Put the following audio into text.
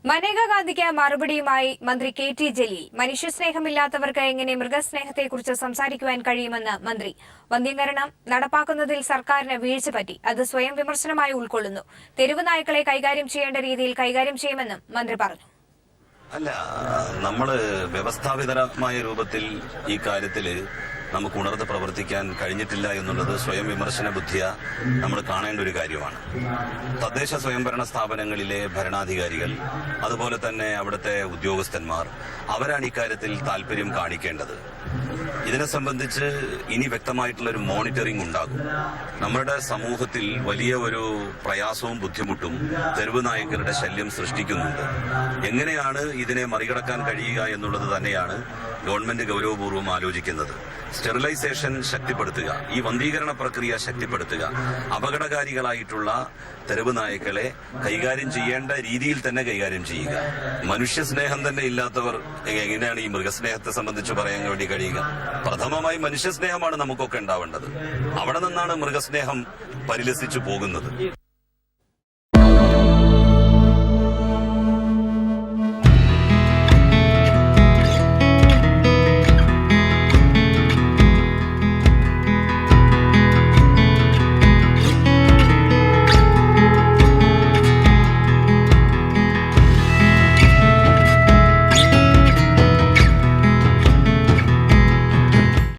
മനേകാ ഗാന്ധിക്ക് മറുപടിയുമായി മന്ത്രി കെ.ടി. ജലീൽ. മനുഷ്യസ്നേഹമില്ലാത്തവർക്ക് എങ്ങനെ മൃഗസ്നേഹത്തെക്കുറിച്ച് സംസാരിക്കുവാൻ കഴിയുമെന്ന് മന്ത്രി. വന്ധ്യംകരണം നടപ്പാക്കുന്നതിൽ സർക്കാരിന് വീഴ്ച പറ്റി. അത് സ്വയം വിമർശനമായി ഉൾക്കൊള്ളുന്നു. തെരുവ് നായ്ക്കളെ കൈകാര്യം ചെയ്യേണ്ട രീതിയിൽ കൈകാര്യം ചെയ്യുമെന്നും മന്ത്രി പറഞ്ഞു. അല്ല, നമ്മള് വ്യവസ്ഥാപിതമായ രൂപത്തിൽ ഈ കാര്യത്തില് നമുക്ക് ഉണർന്ന് പ്രവർത്തിക്കാൻ കഴിഞ്ഞിട്ടില്ല എന്നുള്ളത് സ്വയം വിമർശന ബുദ്ധിയ നമ്മൾ കാണേണ്ട ഒരു കാര്യമാണ്. തദ്ദേശ സ്വയംഭരണ സ്ഥാപനങ്ങളിലെ ഭരണാധികാരികൾ, അതുപോലെ തന്നെ അവിടുത്തെ ഉദ്യോഗസ്ഥന്മാർ, അവരാണ് ഇക്കാര്യത്തിൽ താല്പര്യം കാണിക്കേണ്ടത്. ഇതിനെ സംബന്ധിച്ച് ഇനി വ്യക്തമായിട്ടുള്ള ഒരു മോണിറ്ററിംഗ് ഉണ്ടാകും. നമ്മുടെ സമൂഹത്തിൽ വലിയ ഒരു പ്രയാസവും ബുദ്ധിമുട്ടും തെരുവ് നായ്ക്കളുടെ ശല്യം സൃഷ്ടിക്കുന്നുണ്ട്. എങ്ങനെയാണ് ഇതിനെ മറികടക്കാൻ കഴിയുക എന്നുള്ളത് തന്നെയാണ് ഗവൺമെന്റ് ഗൗരവപൂർവ്വം ആലോചിക്കുന്നത്. സ്റ്റെറിലൈസേഷൻ ശക്തിപ്പെടുത്തുക, ഈ വന്ധീകരണ പ്രക്രിയ ശക്തിപ്പെടുത്തുക, അപകടകാരികളായിട്ടുള്ള തെരുവ് നായ്ക്കളെ കൈകാര്യം ചെയ്യേണ്ട രീതിയിൽ തന്നെ കൈകാര്യം ചെയ്യുക. മനുഷ്യസ്നേഹം തന്നെ ഇല്ലാത്തവർ എങ്ങനെയാണ് ഈ മൃഗസ്നേഹത്തെ സംബന്ധിച്ച് പറയാൻ വേണ്ടി കഴിയുക? പ്രഥമമായി മനുഷ്യസ്നേഹമാണ് നമുക്കൊക്കെ ഉണ്ടാവേണ്ടത്. അവിടെ നിന്നാണ് മൃഗസ്നേഹം പരിലസിച്ചു പോകുന്നത്.